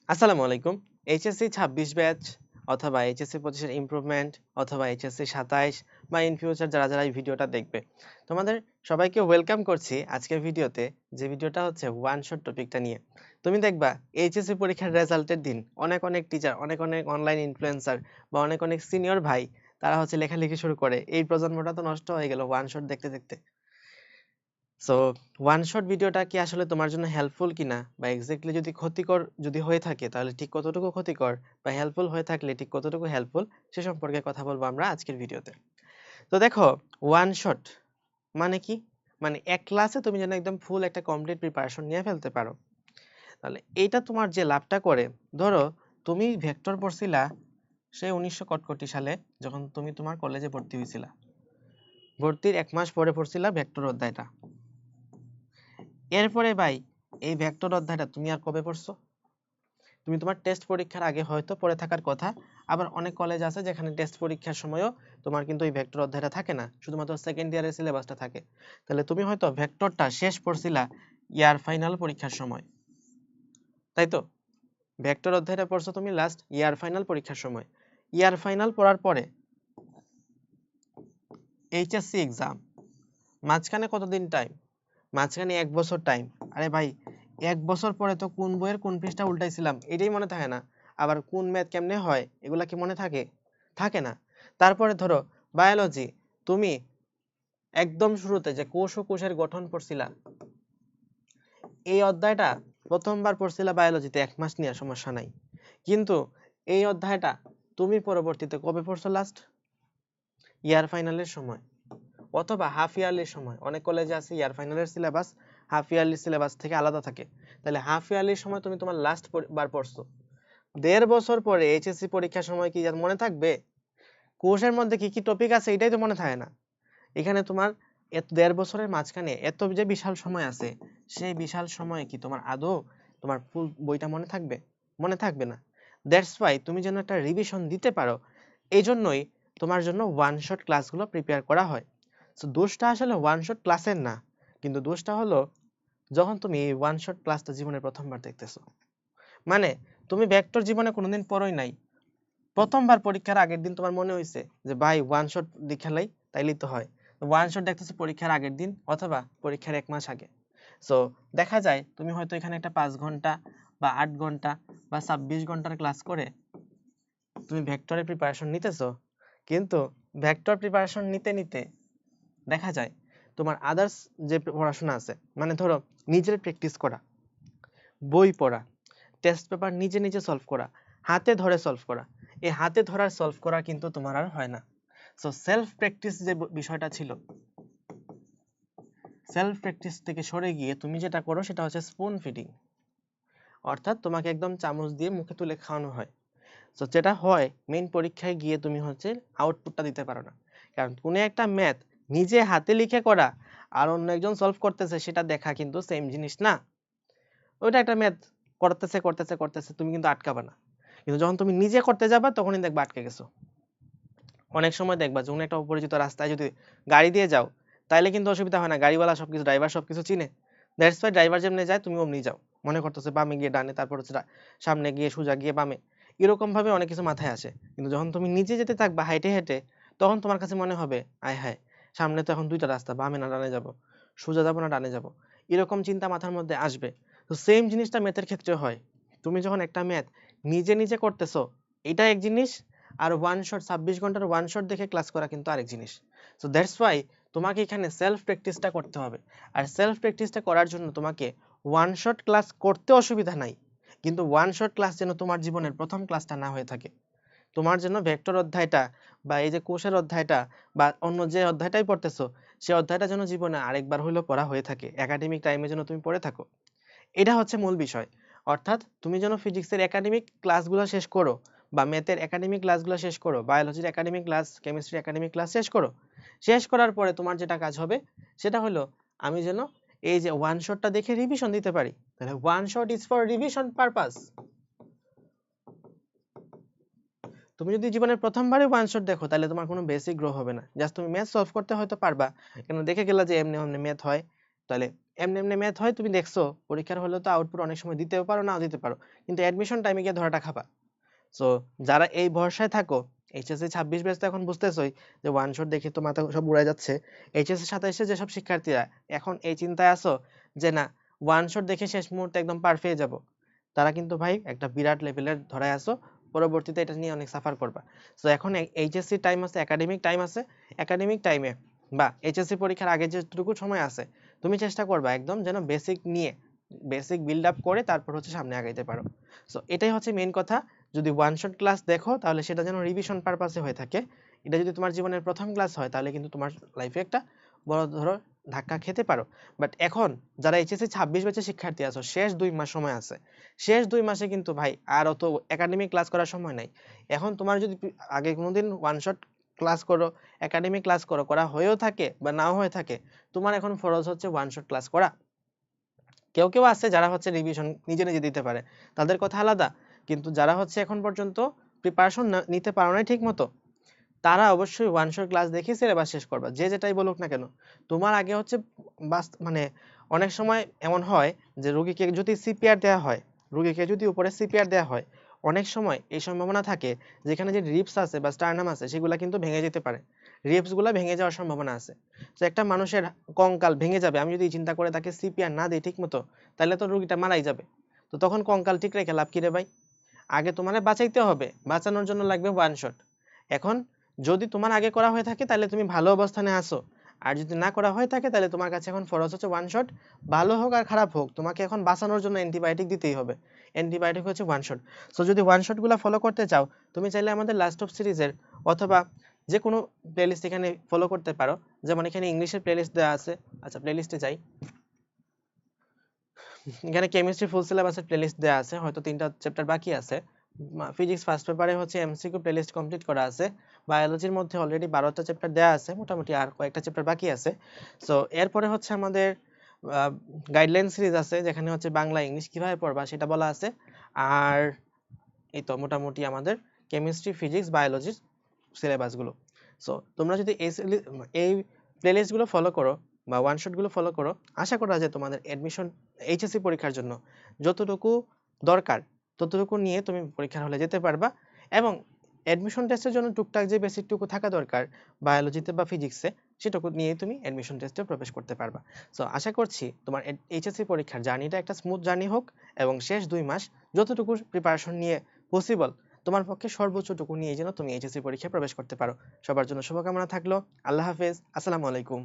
আসসালামু আলাইকুম। HSC 26 batch অথবা এইচএসসি 25 এর ইমপ্রুভমেন্ট অথবা এইচএসসি 27 বা ইন ফিউচার যারা এই ভিডিওটা দেখবে, তোমাদের সবাইকে ওয়েলকাম করছি আজকের ভিডিওতে। যে ভিডিওটা হচ্ছে ওয়ান শট টপিকটা নিয়ে। তুমি দেখবা এইচএসসি পরীক্ষার রেজাল্টের দিন অনেক টিচার, অনেক অনলাইন ইনফ্লুয়েন্সার বা অনেক সিনিয়র ভাই তারা হচ্ছে লেখালেখি শুরু করে। এই প্রজন্মটা তো নষ্ট হয়ে গেল ওয়ান শট দেখতে দেখতে। সো ওয়ান শট ভিডিওটা কি আসলে তোমার জন্য হেল্পফুল কিনা, বা এক্স্যাক্টলি যদি ক্ষতিকর যদি হয়ে থাকে তাহলে ঠিক কতটুকু ক্ষতিকর, বা হেল্পফুল হয়ে থাকলে ঠিক কতটুকু হেল্পফুল, সে সম্পর্কে কথা বলবো আমরা আজকের ভিডিওতে। তো দেখো, ওয়ান শট মানে কি? মানে এক ক্লাসে তুমি যেন একদম ফুল একটা কমপ্লিট প্রিপারেশন নিয়ে ফেলতে পারো। তাহলে এইটা তোমার যে লাভটা করে, ধরো তুমি ভেক্টর পড়ছিলা সেই 1900 কটকটি সালে, যখন তুমি তোমার কলেজে ভর্তি হয়েছিলা। ভর্তির 1 মাস পরে পড়ছিলা ভেক্টর অধ্যায়টা। এরপরে ভাই, এই ভেক্টর অধ্যায়টা তুমি আর কবে পড়ছো? তুমি তোমার টেস্ট পরীক্ষার আগে হয়তো পড়ে থাকার কথা। আবার অনেক কলেজ আছে যেখানে টেস্ট পরীক্ষার সময়ও তোমার কিন্তু এই ভেক্টর অধ্যায়টা থাকে না, শুধুমাত্র সেকেন্ড ইয়ারের সিলেবাসটা থাকে। তাহলে তুমি হয়তো ভেক্টরটা শেষ পড়ছিলা ইয়ার ফাইনাল পরীক্ষার সময়, তাই তো? ভেক্টর অধ্যায়টা পড়ছো তুমি লাস্ট ইয়ার ফাইনাল পরীক্ষার সময়। ইয়ার ফাইনাল পড়ার পরে এইচএসসি এক্সাম, মাঝখানে কতদিন টাইম? মাঝখানে 1 বছর টাইম। আরে ভাই, 1 বছর পরে তো কোন বইয়ের কোন পৃষ্ঠা উল্টাইছিলাম এটাই মনে থাকে না। আবার কোন ম্যাথ কেমনে হয় এগুলা কি মনে থাকে? থাকে না। তারপরে ধরো বায়োলজি, তুমি একদম শুরুতে যে কোষ ও কোষের গঠন পড়ছিলা, এই অধ্যায়টা প্রথমবার পড়ছিলা বায়োলজিতে 1 মাস নিয়ে, সমস্যা নাই। কিন্তু এই অধ্যায়টা তুমি পরবর্তীতে কবে পড়ছো লাস্ট? ইয়ার ফাইনালের সময় অথবা হাফ ইয়ারলির সময়। অনেক কলেজে আছে ইয়ার ফাইনালের সিলেবাস হাফ ইয়ারলি সিলেবাস থেকে আলাদা থাকে। তাহলে হাফ ইয়ারলির সময় তুমি তোমার লাস্ট বার পড়ছো। 1.5 বছর পরে এইচএসসি পরীক্ষার সময় কি আর মনে থাকবে? কোর্সের মধ্যে কি কি টপিক আছে এটাই তো মনে থাকে না। এখানে তোমার 1.5 বছরের মাঝখানে এত যে বিশাল সময় আছে, সেই বিশাল সময়ে কি তোমার আদৌ তোমার ফুল বইটা মনে থাকবে? মনে থাকবে না। দ্যাটস ওয়াই তুমি যেন একটা রিভিশন দিতে পারো, এই জন্যই তোমার জন্য ওয়ান শট ক্লাসগুলো প্রিপেয়ার করা হয়। সো দোষটা আসলে ওয়ান শট ক্লাসের না, কিন্তু দোষটা হলো যখন তুমি এই ওয়ান শট ক্লাসটা জীবনে প্রথমবার দেখতেছো। মানে তুমি ভেক্টর জীবনে কোনোদিন পড়োই নাই, প্রথমবার পরীক্ষার আগের দিন তোমার মনে হয়েছে যে ভাই ওয়ান শট দেখালাই তাইলেই তো হয়। ওয়ান শট দেখতেছো পরীক্ষার আগের দিন অথবা পরীক্ষার 1 মাস আগে। সো দেখা যায় তুমি হয়তো এখানে একটা 5 ঘন্টা বা 8 ঘন্টা বা 26 ঘন্টার ক্লাস করে তুমি ভেক্টরের প্রিপারেশন নিতেছো, কিন্তু ভেক্টর প্রিপারেশন নিতে নিতে দেখা যায় তোমার আদার্স যে পড়াশোনা আছে, মানে ধরো নিজের প্র্যাকটিস করা, বই পড়া, টেস্ট পেপার নিজে নিজে সলভ করা, হাতে ধরে সলভ করা, এই হাতে ধরার সলভ করা কিন্তু তোমার আর হয় না। সো সেলফ প্র্যাকটিস যে বিষয়টা ছিল, সেলফ প্র্যাকটিস থেকে সরে গিয়ে তুমি যেটা করো সেটা হচ্ছে স্পুন ফিডিং, অর্থাৎ তোমাকে একদম চামচ দিয়ে মুখে তুলে খাওয়ানো হয়। সো যেটা হয়, মেইন পরীক্ষায় গিয়ে তুমি হচ্ছে আউটপুটটা দিতে পারো না। কারণ কোনো একটা ম্যাথ নিজে হাতে লিখে করা আর অন্য একজন সলভ করতেছে সেটা দেখা কিন্তু সেম জিনিস না। ওইটা একটা ম্যাথ করতেছে করতেছে করতেছে, তুমি কিন্তু আটকাবা না। কিন্তু যখন তুমি নিজে করতে যাবা তখনই দেখবা আটকে গেছো। অনেক সময় দেখবা যখন একটা অপরিচিত রাস্তায় যদি গাড়ি দিয়ে যাও, তাইলে কিন্তু অসুবিধা হয় না, গাড়িওয়ালা সবকিছু, ড্রাইভার সবকিছু চিনে। দ্যাটস ওয়াই ড্রাইভার যেমনি যায় তুমি অমনি যাও, মনে করতেছে বামে গিয়ে ডানে, তারপর হচ্ছে সামনে গিয়ে সোজা গিয়ে বামে, এরকম ভাবে অনেক কিছু মাথায় আসে। কিন্তু যখন তুমি নিজে যেতে থাকবা হাইটে হেঁটে, তখন তোমার কাছে মনে হবে আয় হায়, সামনে তো এখন দুইটা রাস্তা, বামে না ডানে যাব, সোজা যাব না ডানে যাব, এরকম চিন্তা মাথার মধ্যে আসবে। তো সেম জিনিসটা ম্যাথের ক্ষেত্রে হয়। তুমি যখন একটা ম্যাথ নিজে নিজে করতেছো, এটা এক জিনিস, আর ওয়ান শট 26 ঘন্টার ওয়ান শট দেখে ক্লাস করা কিন্তু আরেক জিনিস। সো দ্যাটস ওয়াই তোমাকে এখানে সেলফ প্র্যাকটিসটা করতে হবে। আর সেলফ প্র্যাকটিসটা করার জন্য তোমাকে ওয়ান শট ক্লাস করতে অসুবিধা নাই, কিন্তু ওয়ান শট ক্লাস যেন তোমার জীবনের প্রথম ক্লাসটা না হয়ে থাকে। তোমার জন্য ভেক্টর অধ্যায়টা বা এই যে কোষের অধ্যায়টা বা অন্য যে অধ্যায়টাই পড়তেছো, সেই অধ্যায়টা যেন জীবনে আরেকবার হইলেও পড়া হয়ে থাকে, একাডেমিক টাইমে যেন তুমি পড়ে থাকো। এটা হচ্ছে মূল বিষয়। অর্থাৎ তুমি যেন ফিজিক্সের একাডেমিক ক্লাসগুলো শেষ করো, বা ম্যাথের একাডেমিক ক্লাসগুলো শেষ করো, বায়োলজির একাডেমিক ক্লাস, কেমিস্ট্রির একাডেমিক ক্লাস শেষ করো। শেষ করার পরে তোমার যেটা কাজ হবে সেটা হলো, আমি যেন এই যে ওয়ান শটটা দেখে রিভিশন দিতে পারি। তাহলে one shot is for revision purpose. তুমি যদি জীবনের প্রথমবারে ওয়ান শট দেখো তাহলে তোমার কোনো বেসিক গ্রো হবে না, জাস্ট তুমি ম্যাথ সলভ করতে হয়তো পারবা, কেন দেখে গেলা যে এমনি এমনি ম্যাথ হয়, তাহলে এমনি এমনি ম্যাথ হয় তুমি দেখছো পরীক্ষার হলে তো আউটপুট অনেক সময় দিতেও পারো নাও দিতে পারো, কিন্তু অ্যাডমিশন টাইমে গিয়ে ধরাটা খাবা। সো যারা এই ভরসায় থাকো, এইচএসসি 26 ব্যাচ তো এখন বুঝতেছই যে ওয়ান শট দেখে তো মাথা সব উড়ে যাচ্ছে। এইচএসসি 27 যেসব শিক্ষার্থীরা এখন এই চিন্তায় আছো যে না ওয়ান শট দেখে শেষ মুহূর্তে একদম পার পেয়ে যাব, তারা কিন্তু ভাই একটা বিরাট লেভেলের ধরায় আসো, পরবর্তীতে এটা নিয়ে অনেক সাফার করবা। সো এখন এইচএসসি টাইম আছে, একাডেমিক টাইম আছে, একাডেমিক টাইমে বা এইচএসসি পরীক্ষার আগে যেটুকু সময় আছে তুমি চেষ্টা করবা একদম যেন বেসিক নিয়ে বেসিক বিল্ড আপ করে তারপর হচ্ছে সামনে আগাইতে পারো। সো এটাই হচ্ছে মেইন কথা। যদি ওয়ান শট ক্লাস দেখো তাহলে সেটা যেন রিভিশন পারপাসে হয়ে থাকে। এটা যদি তোমার জীবনের প্রথম ক্লাস হয় তাহলে কিন্তু তোমার লাইফে একটা বড় ধরো ধাক্কা খেতে পারো। বাট এখন যারা এইচএসসি 26 ব্যাচের শিক্ষার্থী আছো, শেষ 2 মাস সময় আছে, শেষ 2 মাসে কিন্তু ভাই আর অত একাডেমিক ক্লাস করার সময় নাই। এখন তোমার যদি আগে কোনোদিন ওয়ান শট ক্লাস করো, একাডেমিক ক্লাস করো, করা হয়েও থাকে বা নাও হয়ে থাকে, তোমার এখন ফরজ হচ্ছে ওয়ান শট ক্লাস করা। কেউ কেউ আছে যারা হচ্ছে রিভিশন নিজে নিজে দিতে পারে, তাদের কথা আলাদা। কিন্তু যারা হচ্ছে এখন পর্যন্ত প্রিপারেশন নিতে পারো না ঠিক মতো, তারা অবশ্যই ওয়ান শট ক্লাস দেখে সিলেবাস শেষ করবা, যে যেটাই বলুক না কেন। তোমার আগে হচ্ছে মানে অনেক সময় এমন হয় যে রোগীকে যদি সিপিআর দেওয়া হয়, রোগীকে যদি উপরে সিপিআর দেওয়া হয়, অনেক সময় এই সম্ভাবনা থাকে যেখানে যে রিপস আছে বা স্টার্নাম আছে সেগুলা কিন্তু ভেঙে যেতে পারে, রিপস গুলা ভেঙে যাওয়ার সম্ভাবনা আছে। তো একটা মানুষের কঙ্কাল ভেঙে যাবে আমি যদি চিন্তা করে তাকে সিপিআর না দিই ঠিক মতো, তাহলে তো রোগীটা মারাই যাবে। তো তখন কঙ্কাল ঠিক রেখে লাভ কি রে ভাই? আগে তোমার বাঁচাইতে হবে, বাঁচানোর জন্য লাগবে ওয়ান শট। এখন যদি তোমার আগে করা হয়ে থাকে তাহলে তুমি ভালো অবস্থানে আসো, আর যদি না করা হয়ে থাকে তাহলে তোমার কাছে এখন ফরজ হচ্ছে ওয়ান শট। ভালো হোক আর খারাপ হোক তোমাকে এখন বাঁচানোর জন্য অ্যান্টিবায়োটিক দিতেই হবে, অ্যান্টিবায়োটিক হচ্ছে ওয়ান শট। সো যদি ওয়ান শট গুলা ফলো করতে চাও, তুমি চাইলে আমাদের লাস্ট অফ সিরিজের অথবা যে কোনো প্লেলিস্ট এখানে ফলো করতে পারো। যেমন এখানে ইংলিশের প্লেলিস্ট দেওয়া আছে, আচ্ছা প্লেলিস্টে যাই। এখানে কেমিস্ট্রি ফুল সিলেবাসের প্লেলিস্ট দেওয়া আছে, হয়তো 3টা চ্যাপ্টার বাকি আছে। ফিজিক্স ফার্স্ট পেপারে হচ্ছে এমসিকিউ প্লেলিস্ট কমপ্লিট করা আছে। বায়োলজির মধ্যে অলরেডি 12টা চ্যাপ্টার দেওয়া আছে, মোটামুটি আর কয়েকটা চ্যাপ্টার বাকি আছে। সো এরপরে হচ্ছে আমাদের গাইডলাইন সিরিজ আছে, যেখানে হচ্ছে বাংলা ইংলিশ কিভাবে পড়বা সেটা বলা আছে। আর এই তো মোটামুটি আমাদের কেমিস্ট্রি ফিজিক্স বায়োলজির সিলেবাসগুলো। সো তোমরা যদি এই প্লেলিস্টগুলো ফলো করো বা ওয়ান শটগুলো ফলো করো, আশা করা যায় তোমাদের অ্যাডমিশন এইচএসসি পরীক্ষার জন্য যতটুকু দরকার ততটুকু নিয়ে তুমি পরীক্ষার হলে যেতে পারবা। এবং অ্যাডমিশন টেস্টের জন্য টুকটাক যে বেসিকটুকু থাকা দরকার বায়োলজিতে বা ফিজিক্সে, সেটুকু নিয়ে তুমি অ্যাডমিশন টেস্টে প্রবেশ করতে পারবা। সো আশা করছি তোমার এইচএসসি পরীক্ষার জার্নিটা একটা স্মুথ জার্নি হোক, এবং শেষ 2 মাস যতটুকু প্রিপারেশন নিয়ে পসিবল তোমার পক্ষে সর্বোচ্চটুকু নিয়ে যেন তুমি এইচএসসি পরীক্ষায় প্রবেশ করতে পারো। সবার জন্য শুভকামনা থাকলো। আল্লাহ হাফেজ, আসসালামু আলাইকুম।